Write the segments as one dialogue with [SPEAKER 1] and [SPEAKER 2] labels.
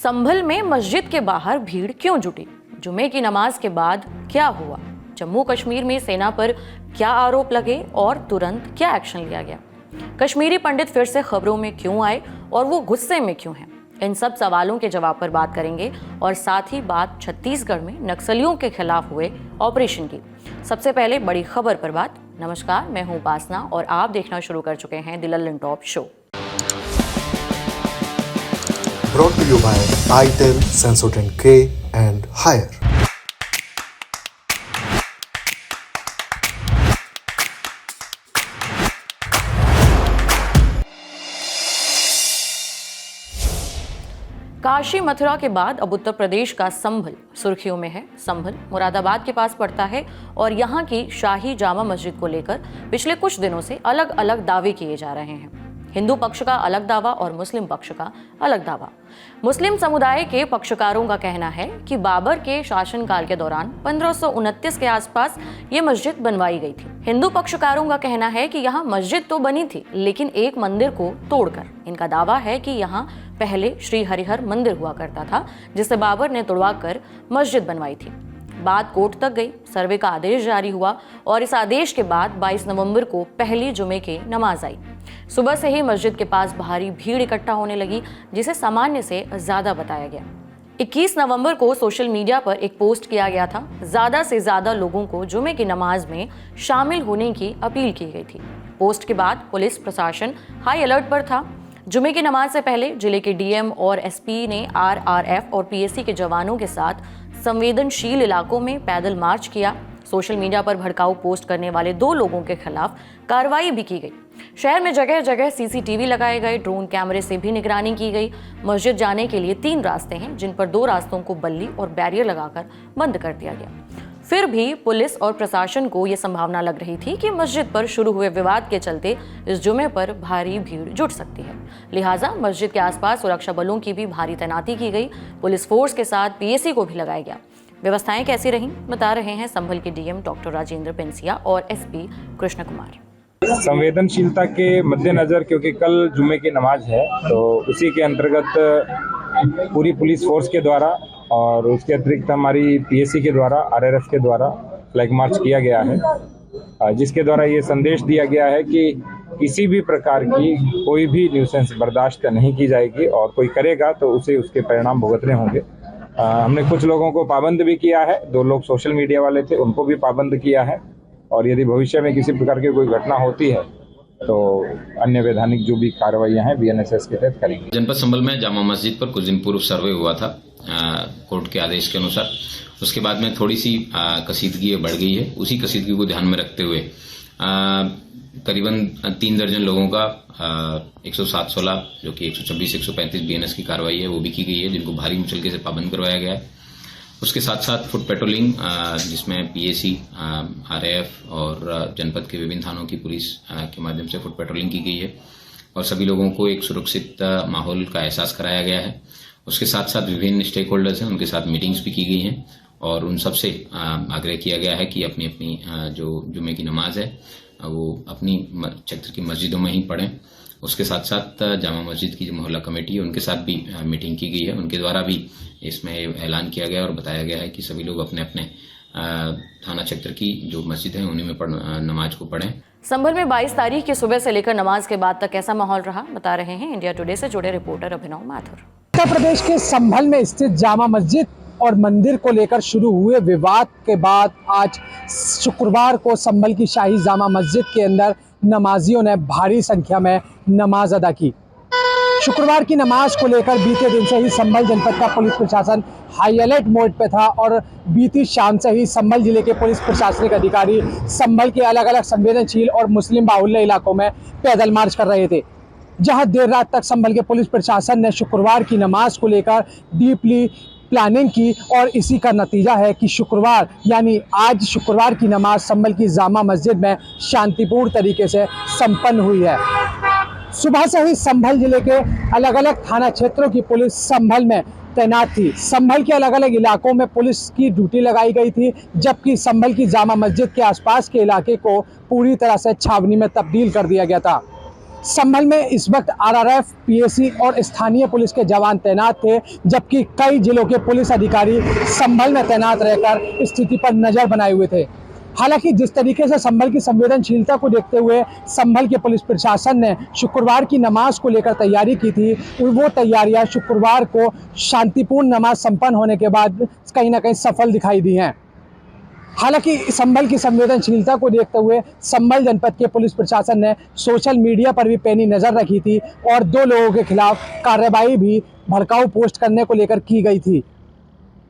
[SPEAKER 1] संभल में मस्जिद के बाहर भीड़ क्यों जुटी? जुमे की नमाज के बाद क्या हुआ? जम्मू कश्मीर में सेना पर क्या आरोप लगे और तुरंत क्या एक्शन लिया गया? कश्मीरी पंडित फिर से खबरों में क्यों आए और वो गुस्से में क्यों हैं? इन सब सवालों के जवाब पर बात करेंगे और साथ ही बात छत्तीसगढ़ में नक्सलियों के खिलाफ हुए ऑपरेशन की। सबसे पहले बड़ी खबर पर बात। नमस्कार, मैं हूं उपासना और आप देखना शुरू कर चुके हैं the Lallan top show.
[SPEAKER 2] Brought to you by itel, Sensodyne K and Haier.
[SPEAKER 1] Kashi Mathura के बाद अब उत्तर प्रदेश का संभल सुर्खियों में है। संभल मुरादाबाद के पास पड़ता है और यहाँ की शाही जामा मस्जिद को लेकर पिछले कुछ दिनों से अलग अलग दावे किए जा रहे हैं। हिंदू पक्ष का अलग दावा और मुस्लिम पक्ष का अलग दावा। मुस्लिम समुदाय के पक्षकारों का कहना है कि बाबर के शासनकाल के दौरान 1529 के आसपास ये मस्जिद बनवाई गई थी। हिंदू पक्षकारों का कहना है कि यहाँ मस्जिद तो बनी थी, लेकिन एक मंदिर को तोड़कर। इनका दावा है कि यहाँ पहले श्री हरिहर मंदिर हुआ करता था, जिसे बाबर ने तोड़वाकर मस्जिद बनवाई थी। बात कोर्ट तक गई, सर्वे का आदेश जारी हुआ और इस आदेश के बाद 22 नवंबर को पहली जुमे की नमाज आई। सुबह से ही मस्जिद के पास भारी भीड़ इकट्ठा होने लगी, जिसे सामान्य से ज्यादा बताया गया। 21 नवंबर को सोशल मीडिया पर एक पोस्ट किया गया था। ज्यादा से ज्यादा लोगों को जुमे की नमाज में शामिल होने की अपील की गई थी। पोस्ट के बाद पुलिस प्रशासन हाई अलर्ट पर था। जुमे की नमाज से पहले जिले के डीएम और एसपी ने आरआरएफ और पीएसी के जवानों के साथ संवेदनशील इलाकों में पैदल मार्च किया। सोशल मीडिया पर भड़काऊ पोस्ट करने वाले 2 लोगों के खिलाफ कार्रवाई भी की गई। शहर में जगह जगह सीसीटीवी लगाए गए, ड्रोन कैमरे से भी निगरानी की गई। मस्जिद जाने के लिए 3 रास्ते हैं, जिन पर 2 रास्तों को बल्ली और बैरियर लगाकर बंद कर दिया गया। फिर भी पुलिस और प्रशासन को यह संभावना लग रही थी कि मस्जिद पर शुरू हुए विवाद के चलते इस जुमे पर भारी भीड़ जुट सकती है। लिहाजा मस्जिद के आसपास सुरक्षा बलों की भी भारी तैनाती की गई। पुलिस फोर्स के साथ पीएसी को भी लगाया गया। व्यवस्थाएं कैसी रहीं, बता रहे हैं संभल के डीएम डॉक्टर राजेंद्र पेंसिया और एसपी कृष्ण कुमार।
[SPEAKER 3] संवेदनशीलता के मद्देनजर, क्योंकि कल जुमे की नमाज है, तो उसी के अंतर्गत पूरी पुलिस फोर्स के द्वारा और उसके अतिरिक्त हमारी पीएसी के द्वारा, आरआरएफ के द्वारा फ्लैग मार्च किया गया है, जिसके द्वारा ये संदेश दिया गया है कि किसी भी प्रकार की कोई भी न्यूसेंस बर्दाश्त नहीं की जाएगी और कोई करेगा तो उसे उसके परिणाम भुगतने होंगे। हमने कुछ लोगों को पाबंद भी किया है। 2 लोग सोशल मीडिया वाले थे, उनको भी पाबंद किया है और यदि भविष्य में किसी प्रकार की कोई घटना होती है तो अन्य वैधानिक जो भी कार्रवाइयां हैं बीएनएसएस के तहत करेंगे।
[SPEAKER 4] जनपद संभल में जामा मस्जिद पर कुछ दिन पूर्व सर्वे हुआ था कोर्ट के आदेश के अनुसार। उसके बाद में थोड़ी सी कशीदगी बढ़ गई है। उसी कशीदगी को ध्यान में रखते हुए करीबन 3 दर्जन लोगों का 107-16 जो कि 126-135 बीएनएस की कार्रवाई है वो भी की गई है, जिनको भारी मुचलके से पाबंद करवाया गया है। उसके साथ साथ फुट पेट्रोलिंग, जिसमें पीएसी, आरएएफ और जनपद के विभिन्न थानों की पुलिस के माध्यम से फुट पेट्रोलिंग की गई है और सभी लोगों को एक सुरक्षित माहौल का एहसास कराया गया है। उसके साथ साथ विभिन्न स्टेक होल्डर्स हैं, उनके साथ मीटिंग्स भी की गई हैं और उन सबसे आग्रह किया गया है कि अपनी अपनी जो जुमे की नमाज है वो अपनी क्षेत्र की मस्जिदों में ही पढ़ें। उसके साथ साथ जामा मस्जिद की जो मोहल्ला कमेटी है उनके साथ भी मीटिंग की गई है। उनके द्वारा भी इसमें ऐलान किया गया और बताया गया है कि सभी लोग अपने अपने थाना क्षेत्र की जो मस्जिद है उन्हीं में नमाज को पढ़ें।
[SPEAKER 1] संभल में 22 तारीख की सुबह से लेकर नमाज के बाद तक कैसा माहौल रहा, बता रहे हैं इंडिया टुडे से जुड़े रिपोर्टर अभिनव माथुर।
[SPEAKER 5] उत्तर प्रदेश के संभल में स्थित जामा मस्जिद और मंदिर को लेकर शुरू हुए विवाद के बाद आज शुक्रवार को संभल की शाही जामा मस्जिद के अंदर नमाजियों ने भारी संख्या में नमाज अदा की। शुक्रवार की नमाज को लेकर बीते दिन से ही संभल जनपद का पुलिस प्रशासन हाई अलर्ट मोड पे था और बीती शाम से ही संभल जिले के पुलिस प्रशासनिक अधिकारी संभल के अलग अलग संवेदनशील और मुस्लिम बाहुल्य इलाकों में पैदल मार्च कर रहे थे, जहां देर रात तक संभल के पुलिस प्रशासन ने शुक्रवार की नमाज को लेकर डीपली प्लानिंग की और इसी का नतीजा है कि शुक्रवार यानी आज शुक्रवार की नमाज संभल की जामा मस्जिद में शांतिपूर्ण तरीके से संपन्न हुई है। सुबह से ही संभल जिले के अलग अलग थाना क्षेत्रों की पुलिस संभल में तैनात थी। संभल के अलग अलग इलाकों में पुलिस की ड्यूटी लगाई गई थी, जबकि संभल की जामा मस्जिद के आसपास के इलाके को पूरी तरह से छावनी में तब्दील कर दिया गया था। संभल में इस वक्त आरआरएफ, पीएसी और स्थानीय पुलिस के जवान तैनात थे, जबकि कई जिलों के पुलिस अधिकारी संभल में तैनात रहकर स्थिति पर नजर बनाए हुए थे। हालांकि जिस तरीके से संभल की संवेदनशीलता को देखते हुए संभल के पुलिस प्रशासन ने शुक्रवार की नमाज को लेकर तैयारी की थी, वो तैयारियां शुक्रवार को शांतिपूर्ण नमाज संपन्न होने के बाद कहीं ना कहीं सफल दिखाई दी हैं। हालांकि संभल की संवेदनशीलता को देखते हुए संभल जनपद के पुलिस प्रशासन ने सोशल मीडिया पर भी पैनी नज़र रखी थी और 2 लोगों के खिलाफ कार्रवाई भी भड़काऊ पोस्ट करने को लेकर की गई थी।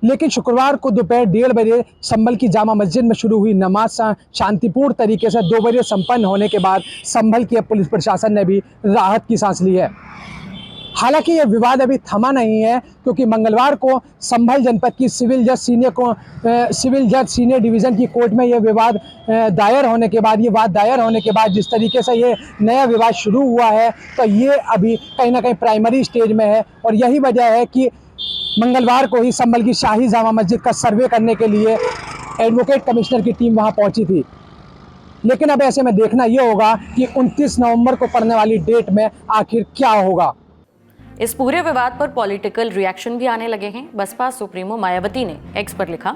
[SPEAKER 5] लेकिन शुक्रवार को दोपहर 1:30 बजे संभल की जामा मस्जिद में शुरू हुई नमाज शांतिपूर्ण तरीके से 2 बजे संपन्न होने के बाद संभल के पुलिस प्रशासन ने भी राहत की सांस ली है। हालांकि यह विवाद अभी थमा नहीं है, क्योंकि मंगलवार को संभल जनपद की सिविल जज सीनियर डिवीज़न की कोर्ट में यह विवाद दायर होने के बाद जिस तरीके से ये नया विवाद शुरू हुआ है, तो ये अभी कहीं ना कहीं प्राइमरी स्टेज में है। और यही वजह है कि मंगलवार को ही संभल की शाही जामा मस्जिद का सर्वे करने के लिए एडवोकेट कमिश्नर की टीम वहां पहुंची थी। लेकिन अब ऐसे में देखना यह होगा कि 29 नवंबर को पड़ने वाली डेट में आखिर क्या होगा।
[SPEAKER 1] इस पूरे विवाद पर पॉलिटिकल रिएक्शन भी आने लगे हैं। बसपा सुप्रीमो मायावती ने एक्स पर लिखा,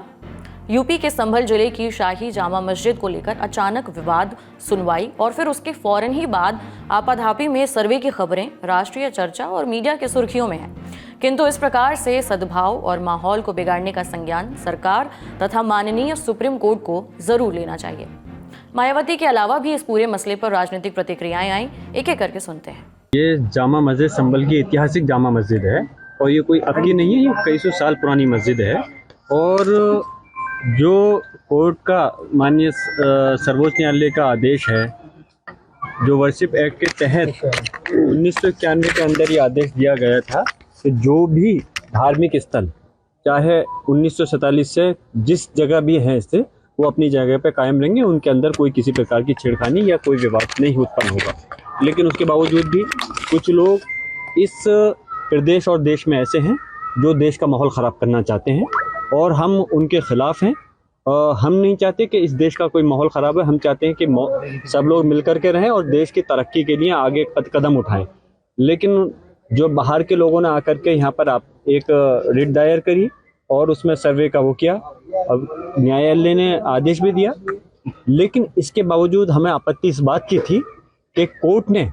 [SPEAKER 1] यूपी के संभल जिले की शाही जामा मस्जिद को लेकर अचानक विवाद, सुनवाई और फिर उसके फौरन ही बाद आपाधापी में सर्वे की खबरें राष्ट्रीय चर्चा और मीडिया की सुर्खियों में हैं। किंतु इस प्रकार से सद्भाव और माहौल को बिगाड़ने का संज्ञान सरकार तथा माननीय सुप्रीम कोर्ट को जरूर लेना चाहिए। मायावती के अलावा भी इस पूरे मसले पर राजनीतिक प्रतिक्रियाएं आई, एक एक करके सुनते हैं।
[SPEAKER 6] ये जामा मस्जिद संभल की ऐतिहासिक जामा मस्जिद है और ये कोई अब की नहीं है, ये कई सौ साल पुरानी मस्जिद है। और जो कोर्ट का माननीय सर्वोच्च न्यायालय का आदेश है, जो वर्शिप एक्ट के तहत 1991 के अंदर ये आदेश दिया गया था कि जो भी धार्मिक स्थल चाहे 1947 से जिस जगह भी है इससे वो अपनी जगह पे कायम रहेंगे, उनके अंदर कोई किसी प्रकार की छेड़खानी या कोई विवाद नहीं उत्पन्न होगा। लेकिन उसके बावजूद भी कुछ लोग इस प्रदेश और देश में ऐसे हैं जो देश का माहौल ख़राब करना चाहते हैं और हम उनके ख़िलाफ़ हैं। हम नहीं चाहते कि इस देश का कोई माहौल ख़राब है, हम चाहते हैं कि सब लोग मिल कर के रहें और देश की तरक्की के लिए आगे कदम उठाएं। लेकिन जो बाहर के लोगों ने आकर के यहाँ पर आप एक रिट दायर करी और उसमें सर्वे का वो किया, अब न्यायालय ने आदेश भी दिया, लेकिन इसके बावजूद हमें आपत्ति इस बात की थी कि कोर्ट ने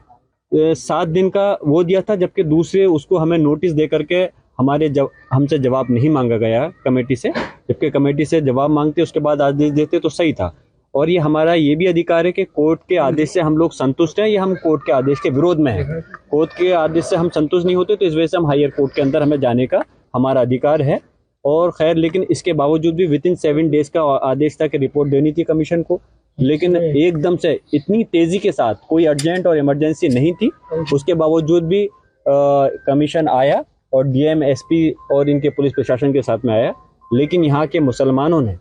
[SPEAKER 6] 7 दिन का वो दिया था, जबकि दूसरे उसको हमें नोटिस दे करके हमसे जवाब नहीं मांगा गया कमेटी से। जबकि कमेटी से जवाब मांगते उसके बाद आदेश देते तो सही था। और ये हमारा ये भी अधिकार है कि कोर्ट के आदेश से हम लोग संतुष्ट हैं या हम कोर्ट के आदेश के विरोध में हैं। कोर्ट के आदेश से हम संतुष्ट नहीं होते तो इस वजह से हम हायर कोर्ट के अंदर हमें जाने का हमारा अधिकार है। और खैर, लेकिन इसके बावजूद भी विद इन 7 डेज का आदेश था कि रिपोर्ट देनी थी कमीशन को, लेकिन एकदम से इतनी तेजी के साथ कोई अर्जेंट और इमरजेंसी नहीं थी, उसके बावजूद भी कमीशन आया और डीएम, एसपी और इनके पुलिस प्रशासन के साथ में आया। लेकिन यहाँ के मुसलमानों ने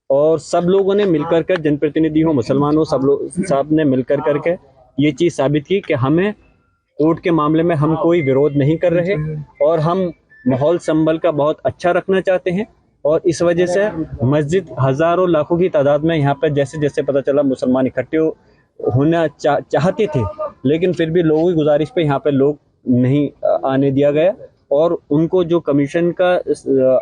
[SPEAKER 6] और सब लोगों ने मिलकर कर, जनप्रतिनिधि हो, मुसलमान हो, सब ने मिलकर करके ये चीज़ साबित की कि हमें कोर्ट के मामले में हम कोई विरोध नहीं कर रहे और हम माहौल संभल का बहुत अच्छा रखना चाहते हैं। और इस वजह से मस्जिद हज़ारों लाखों की तादाद में यहाँ पर जैसे जैसे पता चला मुसलमान इकट्ठे होना चाहते थे, लेकिन फिर भी लोगों की गुजारिश पे यहाँ पे लोग नहीं आने दिया गया और उनको जो कमीशन का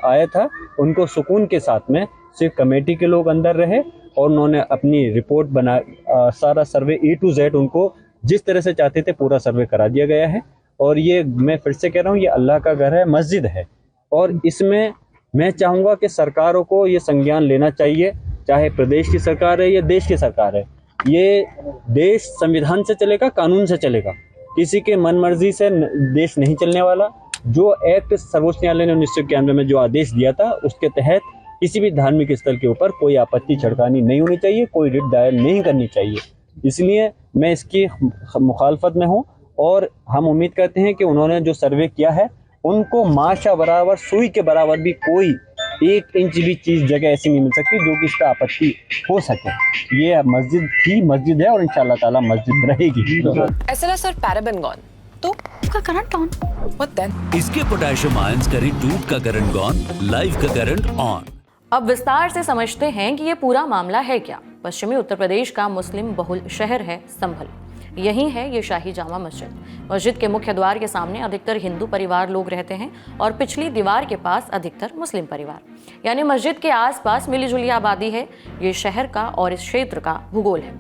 [SPEAKER 6] आया था उनको सुकून के साथ में सिर्फ कमेटी के लोग अंदर रहे और उन्होंने अपनी रिपोर्ट बना, सारा सर्वे A to Z उनको जिस तरह से चाहते थे पूरा सर्वे करा दिया गया है। और ये मैं फिर से कह रहा हूँ, ये अल्लाह का घर है, मस्जिद है और इसमें मैं चाहूँगा कि सरकारों को ये संज्ञान लेना चाहिए, चाहे प्रदेश की सरकार है या देश की सरकार है। ये देश संविधान से चलेगा, कानून से चलेगा, किसी के मन मर्जी से देश नहीं चलने वाला। जो एक्ट सर्वोच्च न्यायालय ने 1991 में जो आदेश दिया था उसके तहत किसी भी धार्मिक स्थल के ऊपर कोई आपत्ति छिड़कानी नहीं होनी चाहिए, कोई रिट दायर नहीं करनी चाहिए। इसलिए मैं इसकी मुखालफत में हूँ और हम उम्मीद करते हैं कि उन्होंने जो सर्वे किया है उनको माशा बराबर, सुई के बराबर भी कोई 1 इंच भी चीज जगह ऐसी नहीं मिल सकती जो कि इस पर आपत्ति हो सके। ये मस्जिद थी, मस्जिद है और इंशाअल्लाह ताला मस्जिद रहेगी।
[SPEAKER 7] SLS और पैराबेन गॉन तो उसका करंट ऑन। What then?
[SPEAKER 8] इसके पोटेशियम आयंस करी टूट का करंट गॉन, लाइव का करंट ऑन।
[SPEAKER 1] अब विस्तार से समझते हैं कि ये पूरा मामला है क्या। पश्चिमी उत्तर प्रदेश का मुस्लिम बहुल शहर है संभल। यही है ये शाही जामा मस्जिद। मस्जिद के मुख्य द्वार के सामने अधिकतर हिंदू परिवार लोग रहते हैं और पिछली दीवार के पास अधिकतर मुस्लिम परिवार, यानी मस्जिद के आसपास मिलीजुली आबादी है। ये शहर का और इस क्षेत्र का भूगोल है।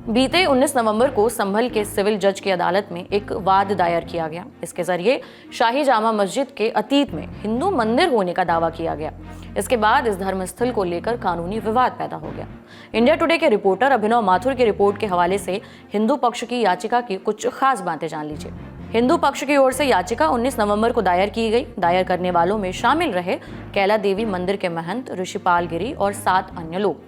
[SPEAKER 1] बीते 19 नवंबर को संभल के सिविल जज की अदालत में एक वाद दायर किया गया। इसके जरिए शाही जामा मस्जिद के अतीत में हिंदू मंदिर होने का दावा किया गया। इसके बाद इस धर्मस्थल को लेकर कानूनी विवाद पैदा हो गया। इंडिया टुडे के रिपोर्टर अभिनव माथुर की रिपोर्ट के हवाले से हिंदू पक्ष की याचिका की कुछ खास बातें जान लीजिए। हिंदू पक्ष की ओर से याचिका 19 नवंबर को दायर की गई। दायर करने वालों में शामिल रहे कैला देवी मंदिर के महंत ऋषिपाल गिरी और 7 अन्य लोग।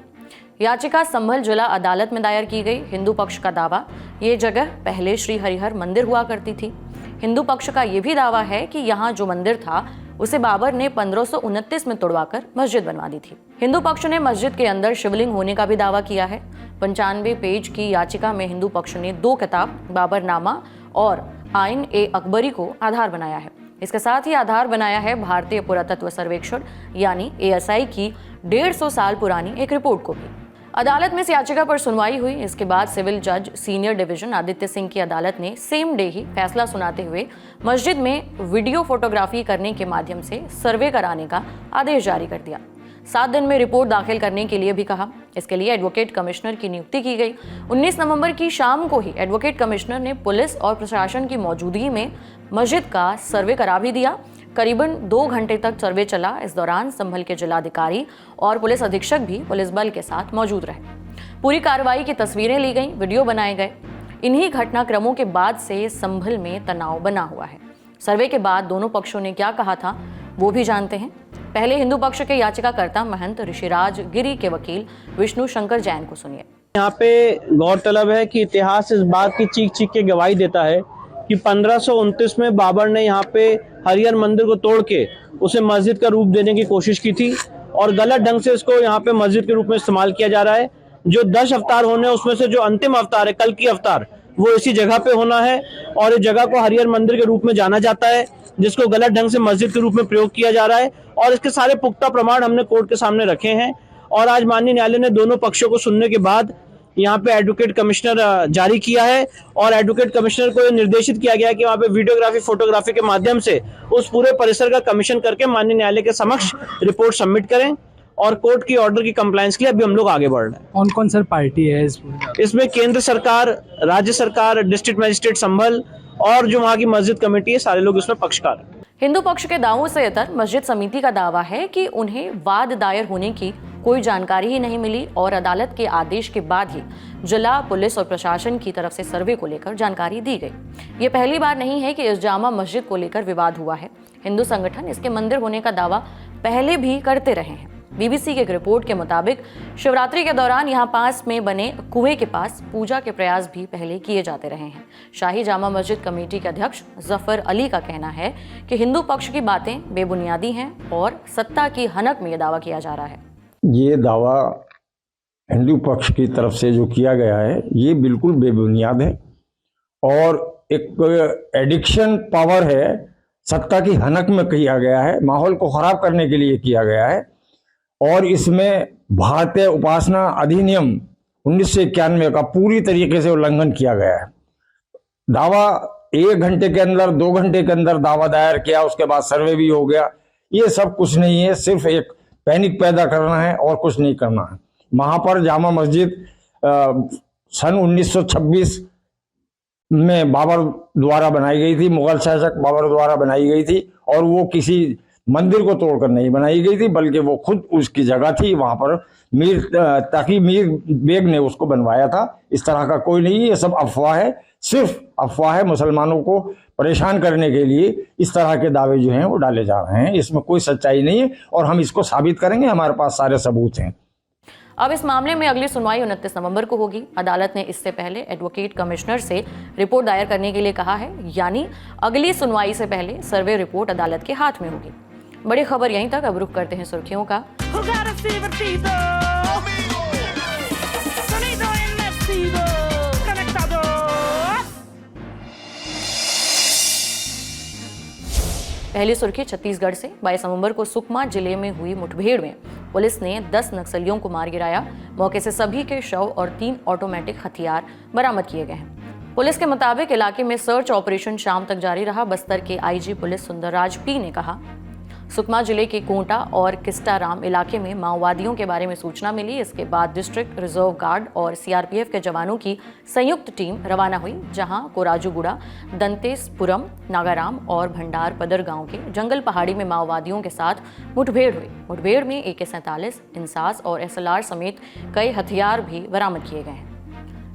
[SPEAKER 1] याचिका संभल जिला अदालत में दायर की गई। हिंदू पक्ष का दावा, ये जगह पहले श्री हरिहर मंदिर हुआ करती थी। हिंदू पक्ष का यह भी दावा है कि यहाँ जो मंदिर था उसे बाबर ने 1529 में तोड़वाकर मस्जिद बनवा दी थी। हिंदू पक्ष ने मस्जिद के अंदर शिवलिंग होने का भी दावा किया है। 95 पेज की याचिका में हिंदू पक्ष ने 2 किताब बाबरनामा और आइन ए अकबरी को आधार बनाया है। इसके साथ ही आधार बनाया है भारतीय पुरातत्व सर्वेक्षण यानी ASI की 150 साल पुरानी एक रिपोर्ट को भी। अदालत में इस याचिका पर सुनवाई हुई। इसके बाद सिविल जज सीनियर डिवीजन आदित्य सिंह की अदालत ने सेम डे ही फैसला सुनाते हुए मस्जिद में वीडियो फोटोग्राफी करने के माध्यम से सर्वे कराने का आदेश जारी कर दिया। 7 दिन में रिपोर्ट दाखिल करने के लिए भी कहा। इसके लिए एडवोकेट कमिश्नर की नियुक्ति की गई। 19 नवंबर की शाम को ही एडवोकेट कमिश्नर ने पुलिस और प्रशासन की मौजूदगी में मस्जिद का सर्वे करा भी दिया। करीबन 2 घंटे तक सर्वे चला। इस दौरान संभल के जिलाधिकारी और पुलिस अधीक्षक भी पुलिस बल के साथ मौजूद रहे। पूरी कार्रवाई की तस्वीरें ली गई, वीडियो बनाए गए। इन्हीं घटनाक्रमों के बाद से संभल में तनाव बना हुआ है। सर्वे के बाद दोनों पक्षों ने क्या कहा था वो भी जानते हैं। पहले हिंदू पक्ष के याचिकाकर्ता महंत ऋषिराज गिरी के वकील विष्णु शंकर जैन को सुनिए।
[SPEAKER 9] यहाँ पे गौरतलब है कि इतिहास इस बात की चीख चीख के गवाही देता है कि 1529 में बाबर ने यहाँ पे हरिहर मंदिर को तोड़ के उसे मस्जिद का रूप देने की कोशिश की थी और गलत ढंग से इसको यहाँ पे मस्जिद के रूप में इस्तेमाल किया जा रहा है। जो 10 अवतार होने उसमें से जो अंतिम अवतार है कल की अवतार, वो इसी जगह पे होना है और इस जगह को हरिहर मंदिर के रूप में जाना जाता है, जिसको गलत ढंग से मस्जिद के रूप में प्रयोग किया जा रहा है। और इसके सारे पुख्ता प्रमाण हमने कोर्ट के सामने रखे हैं और आज माननीय न्यायालय ने दोनों पक्षों को सुनने के बाद यहाँ पे एडवोकेट कमिश्नर जारी किया है और एडवोकेट कमिश्नर को निर्देशित किया गया है कि वहाँ पे वीडियोग्राफी फोटोग्राफी के माध्यम से उस पूरे परिसर का कमीशन करके माननीय न्यायालय के समक्ष रिपोर्ट सबमिट करें और कोर्ट की ऑर्डर की कंप्लायंस के लिए अभी हम लोग आगे बढ़ रहे हैं।
[SPEAKER 5] कौन कौन सर पार्टी है
[SPEAKER 9] इसमें? केंद्र सरकार, राज्य सरकार, डिस्ट्रिक्ट मजिस्ट्रेट संभल और जो वहाँ की मस्जिद कमेटी है, सारे लोग इसमें पक्षकार हैं।
[SPEAKER 1] हिंदू पक्ष के दावों से इतर मस्जिद समिति का दावा है कि उन्हें वाद दायर होने की कोई जानकारी ही नहीं मिली और अदालत के आदेश के बाद ही जिला पुलिस और प्रशासन की तरफ से सर्वे को लेकर जानकारी दी गई। ये पहली बार नहीं है कि इस जामा मस्जिद को लेकर विवाद हुआ है। हिंदू संगठन इसके मंदिर होने का दावा पहले भी करते रहे हैं। BBC की एक रिपोर्ट के मुताबिक शिवरात्रि के दौरान यहाँ पास में बने कुएं के पास पूजा के प्रयास भी पहले किए जाते रहे हैं। शाही जामा मस्जिद कमेटी के अध्यक्ष जफर अली का कहना है कि हिंदू पक्ष की बातें बेबुनियादी हैं और सत्ता की हनक में यह दावा किया जा रहा है।
[SPEAKER 10] ये दावा हिंदू पक्ष की तरफ से जो किया गया है ये बिल्कुल बेबुनियाद है और एक एडिक्शन पावर है, सत्ता की हनक में किया गया है, माहौल को खराब करने के लिए किया गया है और इसमें भारतीय उपासना अधिनियम 1991 का पूरी तरीके से उल्लंघन किया गया है। दावा 1 घंटे के अंदर 2 घंटे के अंदर दावा दायर किया, उसके बाद सर्वे भी हो गया। ये सब कुछ नहीं है, सिर्फ एक पैनिक पैदा करना है और कुछ नहीं करना है। वहां पर जामा मस्जिद सन 1926 में बाबर द्वारा बनाई गई थी, मुगल शासक बाबर द्वारा बनाई गई थी और वो किसी मंदिर को तोड़कर नहीं बनाई गई थी बल्कि वो खुद उसकी जगह थी। वहां पर मीर बेग ने उसको बनवाया था। इस तरह का कोई नहीं, ये सब अफवाह है, सिर्फ अफवाह है। मुसलमानों को परेशान करने के लिए इस तरह के दावे जो हैं वो डाले जा रहे हैं, इसमें कोई सच्चाई नहीं है और हम इसको साबित करेंगे, हमारे पास सारे सबूत हैं।
[SPEAKER 1] अब इस मामले में अगली सुनवाई 29 नवंबर को होगी। अदालत ने इससे पहले एडवोकेट कमिश्नर से रिपोर्ट दायर करने के लिए कहा है, यानी अगली सुनवाई से पहले सर्वे रिपोर्ट अदालत के हाथ में होगी। बड़ी खबर यहीं तक। अब रुख करते हैं सुर्खियों का। पहली सुर्खी छत्तीसगढ़ से। 22 नवंबर को सुकमा जिले में हुई मुठभेड़ में पुलिस ने 10 नक्सलियों को मार गिराया। मौके से सभी के शव और 3 ऑटोमेटिक हथियार बरामद किए गए हैं। पुलिस के मुताबिक इलाके में सर्च ऑपरेशन शाम तक जारी रहा। बस्तर के आईजी पुलिस सुंदरराज पी ने कहा, सुकमा जिले के कोंटा और किस्टाराम इलाके में माओवादियों के बारे में सूचना मिली। इसके बाद डिस्ट्रिक्ट रिजर्व गार्ड और सीआरपीएफ के जवानों की संयुक्त टीम रवाना हुई, जहां कोराजूगुड़ा, दंतेसपुरम, नागाराम और भंडार पदर गांव के जंगल पहाड़ी में माओवादियों के साथ मुठभेड़ हुई। मुठभेड़ में AK-47, इंसास और SLR समेत कई हथियार भी बरामद किए गए हैं।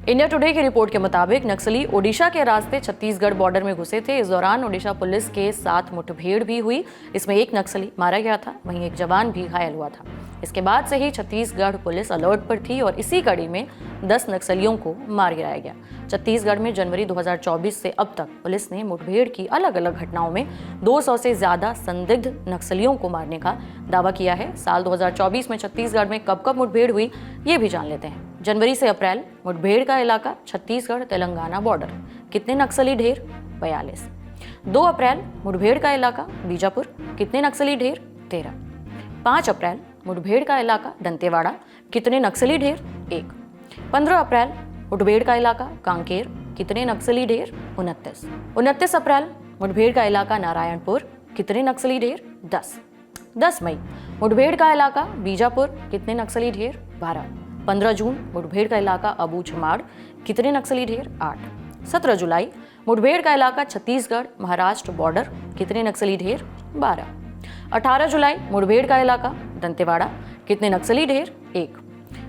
[SPEAKER 1] इंडिया टुडे की रिपोर्ट के मुताबिक नक्सली ओडिशा के रास्ते छत्तीसगढ़ बॉर्डर में घुसे थे। इस दौरान ओडिशा पुलिस के साथ मुठभेड़ भी हुई। इसमें एक नक्सली मारा गया था, वहीं एक जवान भी घायल हुआ था। इसके बाद से ही छत्तीसगढ़ पुलिस अलर्ट पर थी और इसी कड़ी में 10 नक्सलियों को मार गिराया गया। छत्तीसगढ़ में जनवरी 2024 से अब तक पुलिस ने मुठभेड़ की अलग अलग घटनाओं में 200 से ज्यादा संदिग्ध नक्सलियों को मारने का दावा किया है। साल 2024 में छत्तीसगढ़ में कब कब मुठभेड़ हुई, ये भी जान लेते हैं। जनवरी से अप्रैल मुठभेड़ का इलाका छत्तीसगढ़ तेलंगाना बॉर्डर। कितने नक्सली ढेर? 42। 2 अप्रैल मुठभेड़ का इलाका बीजापुर। कितने नक्सली ढेर? 13। 5 अप्रैल मुठभेड़ का इलाका दंतेवाड़ा। कितने नक्सली ढेर? 1। 15 अप्रैल मुठभेड़ का इलाका कांकेर। कितने नक्सली ढेर? 29। 29 अप्रैल मुठभेड़ का इलाका नारायणपुर। कितने नक्सली ढेर? 10। 10 मई मुठभेड़ का इलाका बीजापुर। कितने नक्सली ढेर? 12। 15 जून मुठभेड़ का इलाका अबू झमाड़। कितने नक्सली ढेर? 8। 17 जुलाई मुठभेड़ का इलाका छत्तीसगढ़ महाराष्ट्र बॉर्डर। कितने नक्सली ढेर? 12। 18 जुलाई मुठभेड़ का इलाका दंतेवाड़ा। कितने नक्सली ढेर? 1।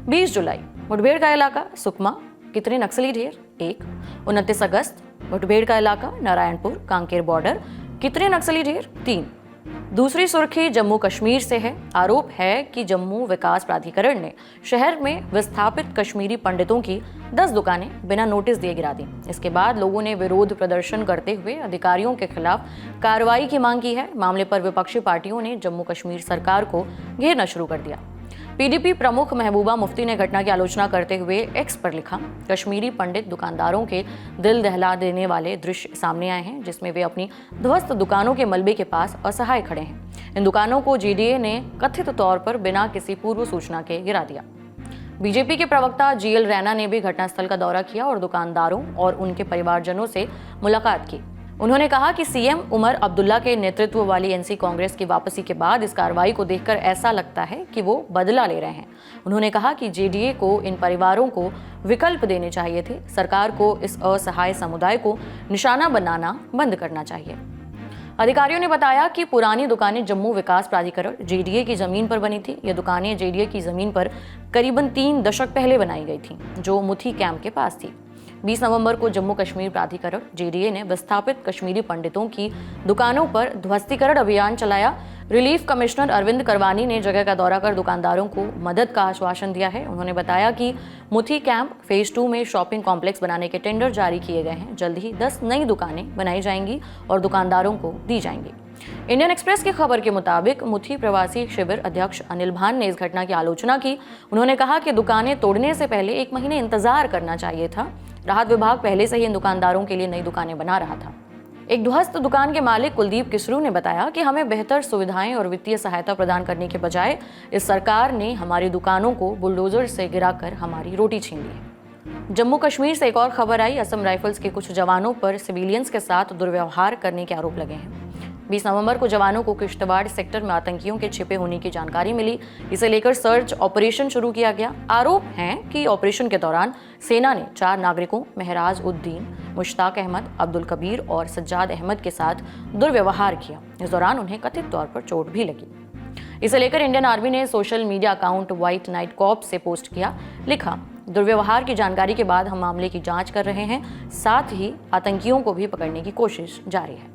[SPEAKER 1] 20 जुलाई मुठभेड़ का इलाका सुकमा। कितने नक्सली ढेर? 1। 29 अगस्त मुठभेड़ का इलाका नारायणपुर कांकेर बॉर्डर। कितने नक्सली ढेर? 3। दूसरी सुर्खी जम्मू कश्मीर से है। आरोप है कि जम्मू विकास प्राधिकरण ने शहर में विस्थापित कश्मीरी पंडितों की 10 दुकानें बिना नोटिस दिए गिरा दी। इसके बाद लोगों ने विरोध प्रदर्शन करते हुए अधिकारियों के खिलाफ कार्रवाई की मांग की है। मामले पर विपक्षी पार्टियों ने जम्मू कश्मीर सरकार को घेरना शुरू कर दिया। PDP प्रमुख महबूबा मुफ्ती ने घटना की आलोचना करते हुए X पर लिखा, कश्मीरी पंडित दुकानदारों के दिल दहला देने वाले दृश्य सामने आए हैं, जिसमें वे अपनी ध्वस्त दुकानों के मलबे के पास असहाय खड़े हैं। इन दुकानों को JDA ने कथित तौर पर बिना किसी पूर्व सूचना के गिरा दिया। बीजेपी के प्रवक्ता GL रैना ने भी घटनास्थल का दौरा किया और दुकानदारों और उनके परिवारजनों से मुलाकात की। उन्होंने कहा कि CM उमर अब्दुल्ला के नेतृत्व वाली NC कांग्रेस की वापसी के बाद इस कार्रवाई को देखकर ऐसा लगता है कि वो बदला ले रहे हैं। उन्होंने कहा कि JDA को इन परिवारों को विकल्प देने चाहिए थे। सरकार को इस असहाय समुदाय को निशाना बनाना बंद करना चाहिए। अधिकारियों ने बताया कि पुरानी दुकानें जम्मू विकास प्राधिकरण JDA की जमीन पर बनी थी। ये दुकानें JDA की जमीन पर करीबन 3 दशक पहले बनाई गई थी, जो मुथी कैंप के पास थी। 20 नवंबर को जम्मू कश्मीर प्राधिकरण JDA ने विस्थापित कश्मीरी पंडितों की दुकानों पर ध्वस्तीकरण अभियान चलाया। रिलीफ कमिश्नर अरविंद करवानी ने जगह का दौरा कर दुकानदारों को मदद का आश्वासन दिया है। उन्होंने बताया कि मुथी कैंप फेज 2 में शॉपिंग कॉम्प्लेक्स बनाने के टेंडर जारी किए गए हैं। जल्द ही 10 नई दुकानें बनाई जाएंगी और दुकानदारों को दी जाएंगी। इंडियन एक्सप्रेस की खबर के मुताबिक मुथी प्रवासी शिविर अध्यक्ष अनिल भान ने इस घटना की आलोचना की। उन्होंने कहा कि दुकानें तोड़ने से पहले 1 महीने इंतजार करना चाहिए था। राहत विभाग पहले से ही इन दुकानदारों के लिए नई दुकानें बना रहा था। एक ध्वस्त दुकान के मालिक कुलदीप किसरू ने बताया कि हमें बेहतर सुविधाएं और वित्तीय सहायता प्रदान करने के बजाय इस सरकार ने हमारी दुकानों को बुलडोजर से गिराकर हमारी रोटी छीन ली है। जम्मू कश्मीर से एक और खबर आई। असम राइफल्स के कुछ जवानों पर सिविलियंस के साथ दुर्व्यवहार करने के आरोप लगे हैं। 20 नवंबर को जवानों को किश्तवाड़ सेक्टर में आतंकियों के छिपे होने की जानकारी मिली। इसे लेकर सर्च ऑपरेशन शुरू किया गया। आरोप है कि ऑपरेशन के दौरान सेना ने 4 नागरिकों महराज उद्दीन, मुश्ताक अहमद, अब्दुल कबीर और सज्जाद अहमद के साथ दुर्व्यवहार किया। इस दौरान उन्हें कथित तौर पर चोट भी लगी। इसे लेकर इंडियन आर्मी ने social media account white night corps से पोस्ट किया। लिखा, दुर्व्यवहार की जानकारी के बाद हम मामले की जांच कर रहे हैं, साथ ही आतंकियों को भी पकड़ने की कोशिश जारी है।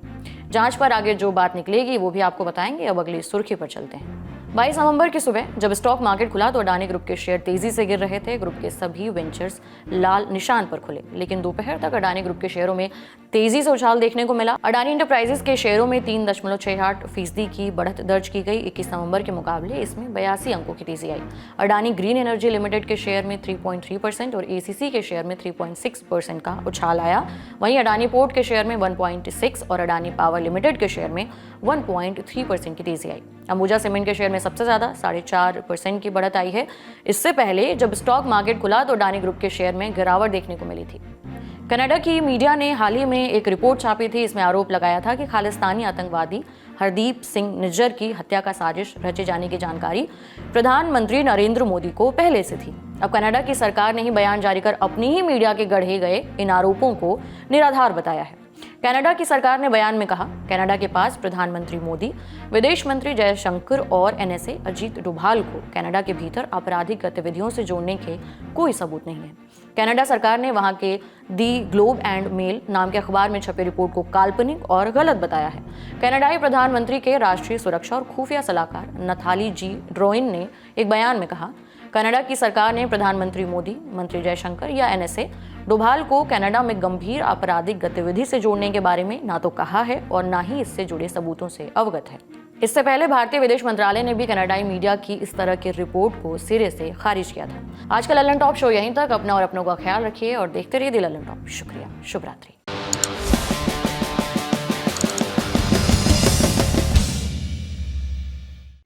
[SPEAKER 1] जांच पर आगे जो बात निकलेगी वो भी आपको बताएंगे। अब अगली सुर्खी पर चलते हैं। 22 नवंबर की सुबह जब स्टॉक मार्केट खुला तो अडानी ग्रुप के शेयर तेजी से गिर रहे थे। ग्रुप के सभी वेंचर्स लाल निशान पर खुले, लेकिन दोपहर तक अडानी ग्रुप के शेयरों में तेजी से उछाल देखने को मिला। अडानी एंटरप्राइजेस के शेयरों में 3.68% की बढ़त दर्ज की गई। 21 नवंबर के मुकाबले इसमें 82 अंकों की तेजी आई। अडानी ग्रीन एनर्जी लिमिटेड के शेयर में 3.3% और ACC के शेयर में 3.6% का उछाल आया। वहीं अडानी पोर्ट के शेयर में 1.6 और अडानी पावर लिमिटेड के शेयर में 1.3% की तेजी आई। अंबुजा सीमेंट के शेयर में सबसे ज्यादा 4.5% की बढ़त आई है। इससे पहले जब स्टॉक मार्केट खुला तो अडानी ग्रुप के शेयर में गिरावट देखने को मिली थी। कनाडा की मीडिया ने हाल ही में एक रिपोर्ट छापी थी। इसमें आरोप लगाया था कि खालिस्तानी आतंकवादी हरदीप सिंह निज्जर की हत्या का साजिश रचे जाने की जानकारी प्रधानमंत्री नरेंद्र मोदी को पहले से थी। अब कनाडा की सरकार ने ही बयान जारी कर अपनी ही मीडिया के गढ़े गए इन आरोपों को निराधार बताया है। कनाडा की सरकार ने बयान में कहा, कनाडा के पास प्रधानमंत्री मोदी, विदेश मंत्री जयशंकर और एनएसए अजीत डोभाल को कनाडा के भीतर आपराधिक गतिविधियों से जोड़ने के कोई सबूत नहीं है। कनाडा सरकार ने वहां के दी ग्लोब एंड मेल नाम के अखबार में छपे रिपोर्ट को काल्पनिक और गलत बताया है। कनाडाई प्रधानमंत्री के राष्ट्रीय सुरक्षा और खुफिया सलाहकार नथाली जी ड्रोइन ने एक बयान में कहा, कनाडा की सरकार ने प्रधानमंत्री मोदी, मंत्री जयशंकर या एनएसए डोभाल को कनाडा में गंभीर आपराधिक गतिविधि से जोड़ने के बारे में ना तो कहा है और ना ही इससे जुड़े सबूतों से अवगत है। इससे पहले भारतीय विदेश मंत्रालय ने भी कनाडाई मीडिया की इस तरह की रिपोर्ट को सिरे से खारिज किया था। आज का ललन टॉप शो यहीं तक। अपना और अपनों का ख्याल रखिए और देखते रहिए दी ललन टॉप। शुक्रिया, शुभ रात्रि।